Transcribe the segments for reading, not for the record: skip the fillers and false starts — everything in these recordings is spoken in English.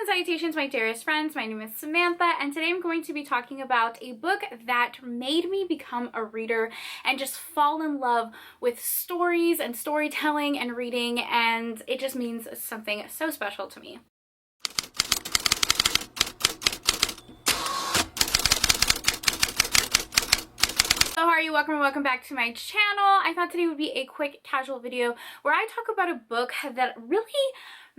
and salutations, my dearest friends. My name is Samantha, and today I'm going to be talking about a book that made me become a reader and just fall in love with stories and storytelling and reading, and it just means something so special to me. So how are you? Welcome back to my channel. I thought today would be a quick casual video where I talk about a book that really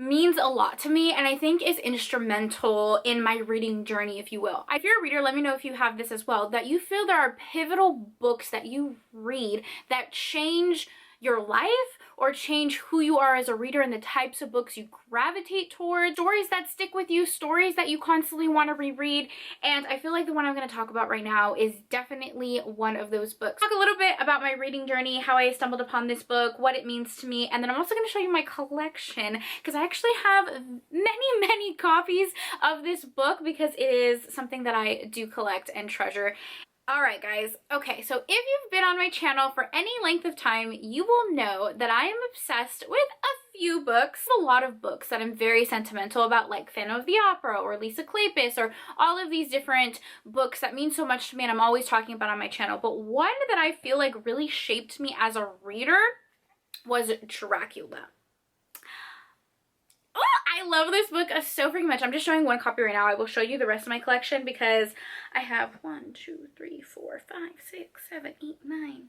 means a lot to me and I think is instrumental in my reading journey, if you will. If you're a reader, let me know if you have this as well, that you feel there are pivotal books that you read that change your life or change who you are as a reader and the types of books you gravitate towards, stories that stick with you, stories that you constantly want to reread. And I feel like the one I'm going to talk about right now is definitely one of those books. Talk a little bit about my reading journey, how I stumbled upon this book, what it means to me, and then I'm also going to show you my collection because I actually have many copies of this book because it is something that I do collect and treasure. Alright guys, okay, so if you've been on my channel for any length of time, you will know that I am obsessed with a few books, a lot of books that I'm very sentimental about, like Phantom of the Opera or Lisa Kleypas or all of these different books that mean so much to me and I'm always talking about on my channel. But one that I feel like really shaped me as a reader was Dracula. I love this book so freaking much. I'm just showing one copy right now. I will show you the rest of my collection because I have 1, 2, 3, 4, 5, 6, 7, 8, 9,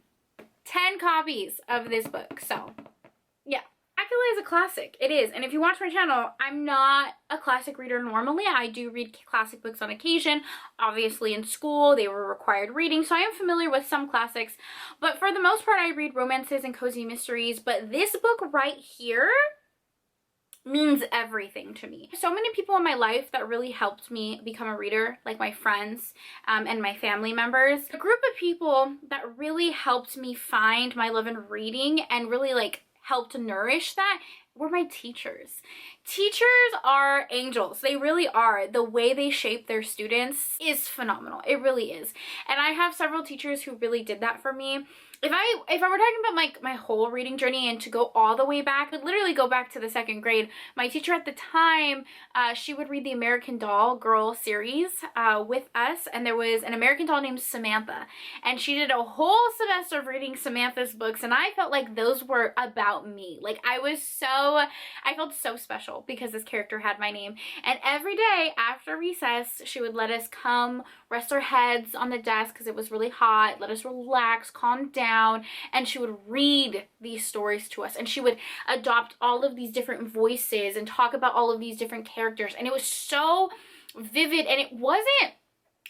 10 copies of this book. So yeah, Dracula is a classic. It is. And if you watch my channel, I'm not a classic reader normally. I do read classic books on occasion. Obviously in school, they were required reading. So I am familiar with some classics. But for the most part, I read romances and cozy mysteries. But this book right here means everything to me. So many people in my life that really helped me become a reader, like my friends and my family members. A group of people that really helped me find my love in reading and really like helped nourish that were my teachers. Teachers are angels. They really are. The way they shape their students is phenomenal. It really is. And I have several teachers who really did that for me. If I were talking about like my whole reading journey and to go all the way back, I'd literally go back to the 2nd grade. My teacher at the time, she would read the American Doll Girl series with us, and there was an American doll named Samantha, and she did a whole semester of reading Samantha's books, and I felt like those were about me. Like I felt so special because this character had my name. And every day after recess, she would let us come rest our heads on the desk because it was really hot, let us relax, calm down, and she would read these stories to us, and she would adopt all of these different voices and talk about all of these different characters, and it was so vivid, and it wasn't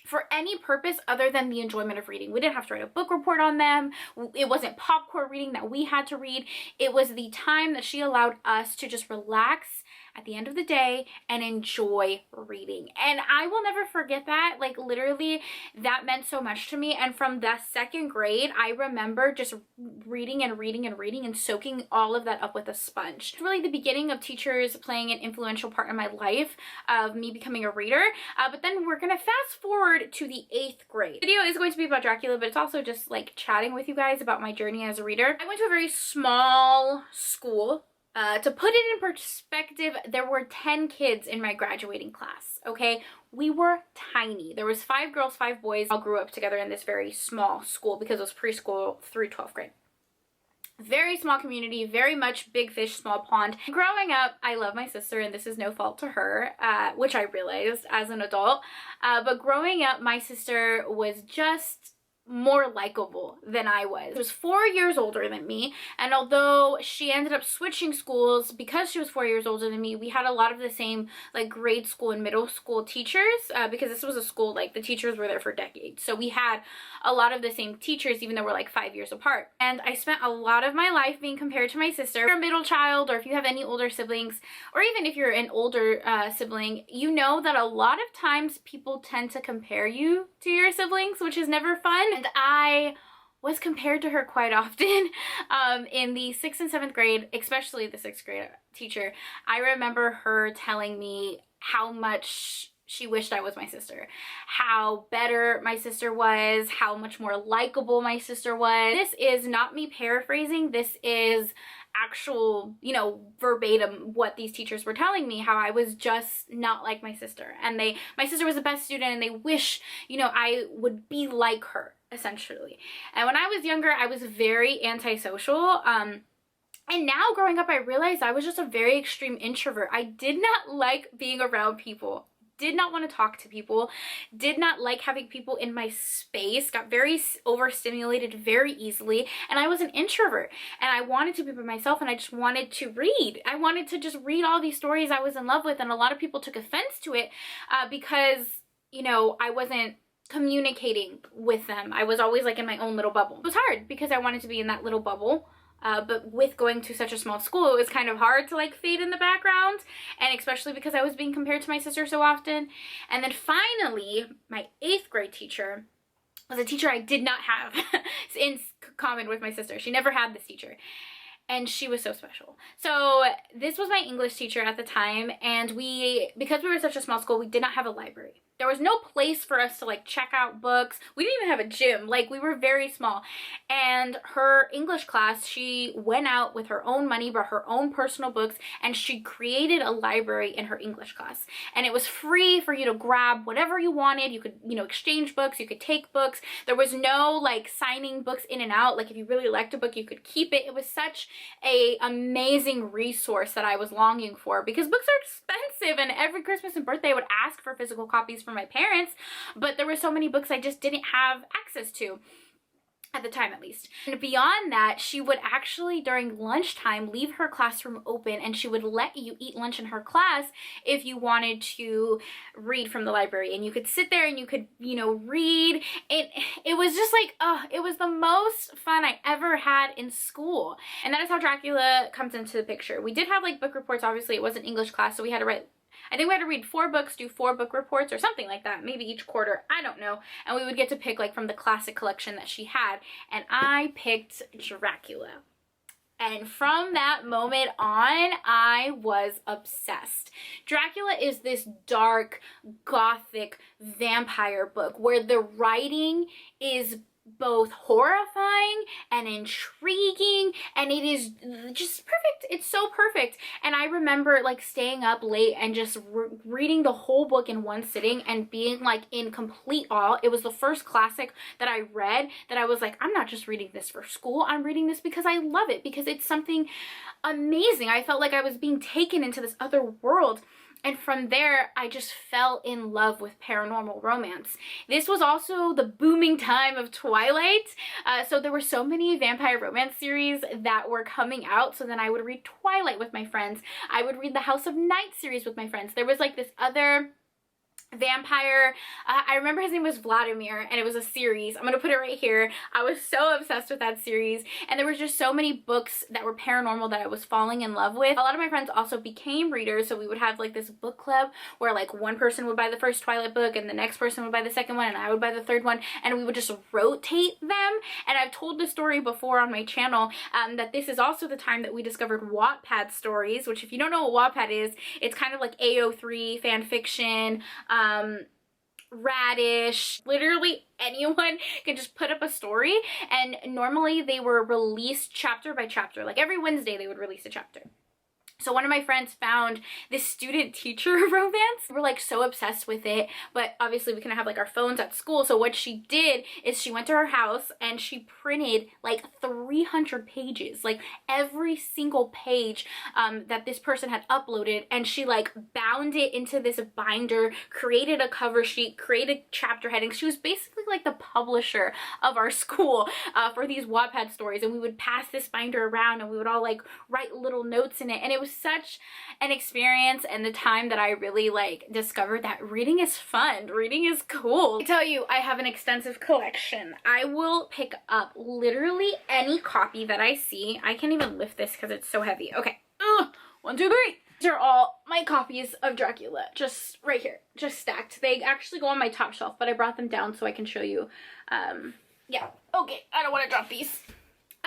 for any purpose other than the enjoyment of reading. We didn't have to write a book report on them. It wasn't popcorn reading that we had to read. It was the time that she allowed us to just relax at the end of the day and enjoy reading. And I will never forget that. Like literally that meant so much to me. And from the 2nd grade, I remember just reading and soaking all of that up with a sponge. It's really the beginning of teachers playing an influential part in my life of me becoming a reader. But then we're gonna fast forward to the 8th grade. The video is going to be about Dracula, but it's also just like chatting with you guys about my journey as a reader. I went to a very small school. To put it in perspective, there were 10 kids in my graduating class, okay? We were tiny. There was 5 girls, 5 boys. All grew up together in this very small school because it was preschool through 12th grade. Very small community, very much big fish, small pond. Growing up, I love my sister, and this is no fault to her, which I realized as an adult. But growing up, my sister was just more likable than I was. She was 4 years older than me, and although she ended up switching schools because she was 4 years older than me, we had a lot of the same like grade school and middle school teachers because this was a school like the teachers were there for decades, so we had a lot of the same teachers even though we're like 5 years apart. And I spent a lot of my life being compared to my sister. If you're a middle child, or if you have any older siblings, or even if you're an older sibling, you know that a lot of times people tend to compare you to your siblings, which is never fun. And I was compared to her quite often in the 6th and 7th grade, especially the 6th grade teacher. I remember her telling me how much she wished I was my sister, how better my sister was, how much more likable my sister was. This is not me paraphrasing. This is actual, you know, verbatim what these teachers were telling me, how I was just not like my sister. And my sister was the best student, and they wish, you know, I would be like her, essentially. And when I was younger, I was very antisocial. And now growing up, I realized I was just a very extreme introvert. I did not like being around people. Did not want to talk to people, did not like having people in my space, got very overstimulated very easily, and I was an introvert, and I wanted to be by myself, and I just wanted to read. I wanted to just read all these stories I was in love with, and a lot of people took offense to it because, you know, I wasn't communicating with them. I was always like in my own little bubble. It was hard because I wanted to be in that little bubble. But with going to such a small school, it was kind of hard to like fade in the background, and especially because I was being compared to my sister so often. And then finally, my 8th grade teacher was a teacher I did not have in common with my sister. She never had this teacher. And she was so special. So this was my English teacher at the time, and because we were such a small school, we did not have a library. There was no place for us to like check out books. We didn't even have a gym. Like, we were very small. And her English class, she went out with her own money, brought her own personal books, and she created a library in her English class. And it was free for you to grab whatever you wanted. You could, you know, exchange books, you could take books. There was no like signing books in and out. Like, if you really liked a book, you could keep it. It was such a amazing resource that I was longing for, because books are expensive, and every Christmas and birthday I would ask for physical copies for my parents, but there were so many books I just didn't have access to. At the time, at least. And beyond that, she would actually, during lunchtime, leave her classroom open, and she would let you eat lunch in her class if you wanted to read from the library. And you could sit there and you could, you know, read. It was just like, it was the most fun I ever had in school. And that is how Dracula comes into the picture. We did have like book reports. Obviously, it was an English class, so we had to write, I think we had to read 4 books, do 4 book reports or something like that, maybe each quarter, I don't know. And we would get to pick like from the classic collection that she had, and I picked Dracula. And from that moment on, I was obsessed. Dracula is this dark, gothic vampire book where the writing is both horrifying and intriguing, and it is just perfect. It's so perfect. And I remember like staying up late and just reading the whole book in one sitting and being like in complete awe. It was the first classic that I read that I was like, I'm not just reading this for school, I'm reading this because I love it, because it's something amazing. I felt like I was being taken into this other world. And from there, I just fell in love with paranormal romance. This was also the booming time of Twilight. So there were so many vampire romance series that were coming out. So then I would read Twilight with my friends. I would read the House of Night series with my friends. There was like this other vampire, I remember his name was Vladimir, and it was a series. I'm gonna put it right here. I was so obsessed with that series, and there was just so many books that were paranormal that I was falling in love with. A lot of my friends also became readers, so we would have like this book club where like one person would buy the first Twilight book, and the next person would buy the second one, and I would buy the third one, and we would just rotate them. And I've told this story before on my channel, that this is also the time that we discovered Wattpad stories, which, if you don't know what Wattpad is, it's kind of like AO3 fan fiction, Radish, literally anyone can just put up a story, and normally they were released chapter by chapter. Like every Wednesday they would release a chapter. So one of my friends found this student-teacher romance. We're like so obsessed with it, but obviously we couldn't have like our phones at school. So what she did is she went to her house and she printed like 300 pages, like every single page that this person had uploaded, and she like bound it into this binder, created a cover sheet, created chapter headings. She was basically like the publisher of our school for these Wattpad stories, and we would pass this binder around and we would all like write little notes in it, and it was such an experience, and the time that I really like discovered that reading is fun, reading is cool. I tell you, I have an extensive collection. I will pick up literally any copy that I see. I can't even lift this because it's so heavy. Okay, 1, 2, 3. These are all my copies of Dracula, just right here, just stacked. They actually go on my top shelf, but I brought them down so I can show you. Yeah, okay, I don't want to drop these.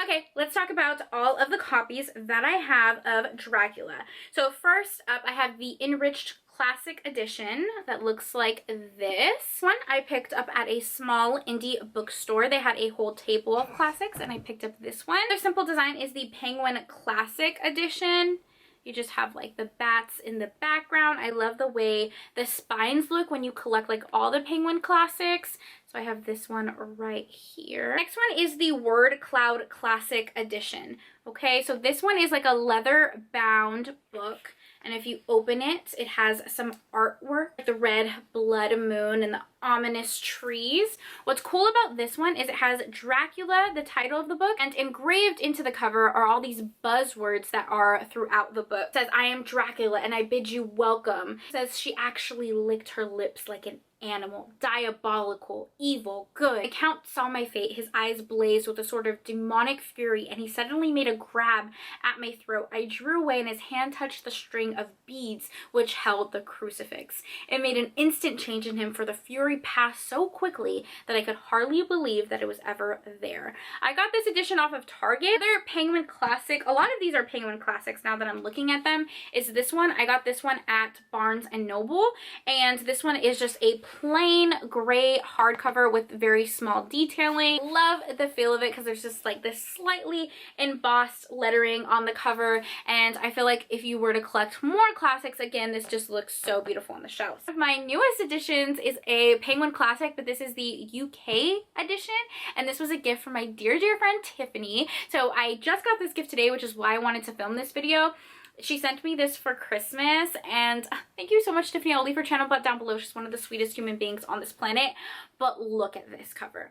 Okay, let's talk about all of the copies that I have of Dracula. So first up, I have the enriched classic edition that looks like this one. I picked up at a small indie bookstore. They had a whole table of classics, and I picked up this one. The simple design is the Penguin Classic Edition. You just have like the bats in the background. I love the way the spines look when you collect like all the Penguin classics. So I have this one right here. Next one is the Word Cloud Classic Edition. Okay, so this one is like a leather bound book. And if you open it, it has some artwork, like the red blood moon and the ominous trees. What's cool about this one is it has Dracula, the title of the book, and engraved into the cover are all these buzzwords that are throughout the book. It says, "I am Dracula and I bid you welcome." It says she actually licked her lips like an animal, diabolical, evil, good. The Count saw my fate. His eyes blazed with a sort of demonic fury, and he suddenly made a grab at my throat. I drew away, and his hand touched the string of beads which held the crucifix. It made an instant change in him, for the fury passed so quickly that I could hardly believe that it was ever there. I got this edition off of Target. Another Penguin classic, a lot of these are Penguin classics now that I'm looking at them, is this one. I got this one at Barnes and Noble, and this one is just a plain gray hardcover with very small detailing. Love the feel of it because there's just like this slightly embossed lettering on the cover, and I feel like if you were to collect more classics, again, this just looks so beautiful on the shelves. My newest editions is a Penguin classic, but this is the UK edition, and this was a gift from my dear friend Tiffany. So I just got this gift today, which is why I wanted to film this video. She sent me this for Christmas, and thank you so much, Tiffany. I'll leave her channel down below. She's one of the sweetest human beings on this planet. But look at this cover.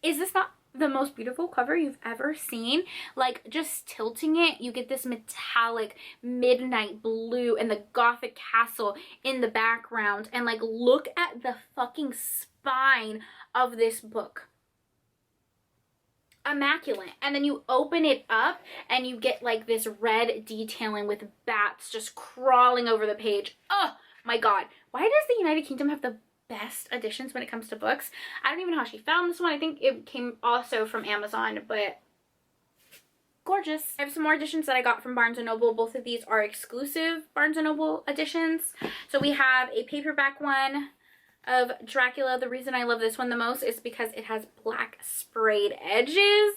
Is this not the most beautiful cover you've ever seen? Like, just tilting it, you get this metallic midnight blue and the Gothic castle in the background. And like, look at the fucking spine of this book. Immaculate. And then you open it up and you get like this red detailing with bats just crawling over the page. Oh my god, why does the United Kingdom have the best editions when it comes to books? I don't even know how she found this one. I think it came also from Amazon, but gorgeous. I have some more editions that I got from Barnes & Noble. Both of these are exclusive Barnes & Noble editions. So we have a paperback one of Dracula. The reason I love this one the most is because it has black sprayed edges.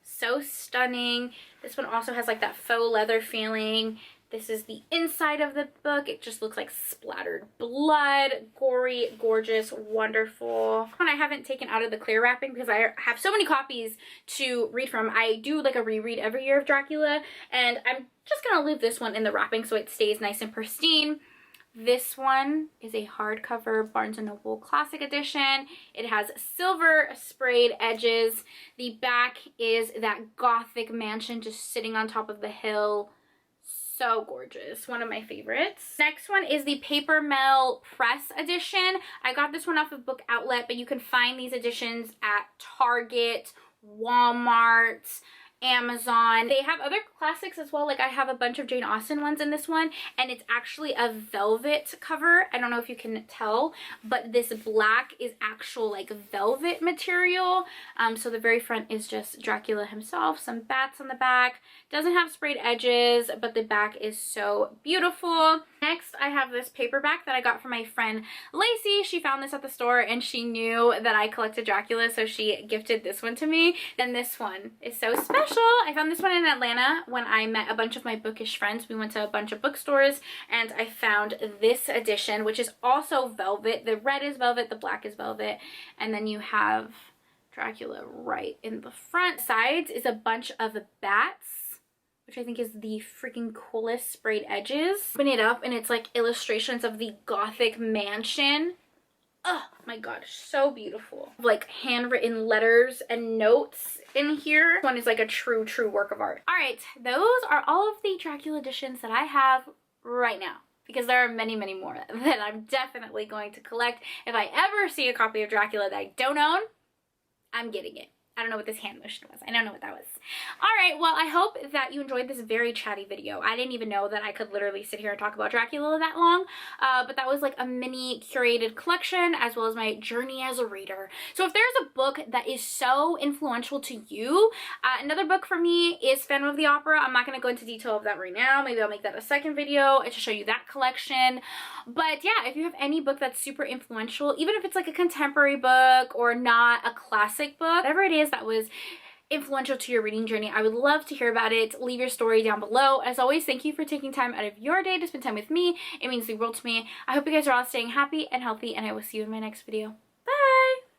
So stunning. This one also has like that faux leather feeling. This is the inside of the book. It just looks like splattered blood. Gory, gorgeous, wonderful. One I haven't taken out of the clear wrapping because I have so many copies to read from. I do like a reread every year of Dracula, and I'm just gonna leave this one in the wrapping so it stays nice and pristine. This one is a hardcover Barnes & Noble Classic Edition. It has silver sprayed edges. The back is that Gothic mansion just sitting on top of the hill. So gorgeous. One of my favorites. Next one is the Paper Mill Press Edition. I got this one off of Book Outlet, but you can find these editions at Target, Walmart, Amazon. They have other classics as well. Like, I have a bunch of Jane Austen ones in this one, and it's actually a velvet cover. I don't know if you can tell, but this black is actual like velvet material. So the very front is just Dracula himself, some bats on the back. Doesn't have sprayed edges, but the back is so beautiful. Next, I have this paperback that I got from my friend Lacey. She found this at the store and she knew that I collected Dracula, so she gifted this one to me. Then this one is so special. I found this one in Atlanta when I met a bunch of my bookish friends. We went to a bunch of bookstores and I found this edition, which is also velvet. The red is velvet, the black is velvet, and then you have Dracula right in the front. Sides is a bunch of bats, which I think is the freaking coolest sprayed edges. Open it up and it's like illustrations of the Gothic mansion. Oh my god, so beautiful. Like handwritten letters and notes in here. This one is like a true work of art. All right, those are all of the Dracula editions that I have right now, because there are many more that I'm definitely going to collect. If I ever see a copy of Dracula that I don't own, I'm getting it. I don't know what this hand motion was. I don't know what that was. All right, well, I hope that you enjoyed this very chatty video. I didn't even know that I could literally sit here and talk about Dracula that long, but that was like a mini curated collection as well as my journey as a reader. So if there's a book that is so influential to you, another book for me is Phantom of the Opera. I'm not going to go into detail of that right now. Maybe I'll make that a second video to show you that collection. But yeah, if you have any book that's super influential, even if it's like a contemporary book or not a classic book, whatever it is that was influential to your reading journey, I would love to hear about it. Leave your story down below. As always, thank you for taking time out of your day to spend time with me. It means the world to me. I hope you guys are all staying happy and healthy, and I will see you in my next video.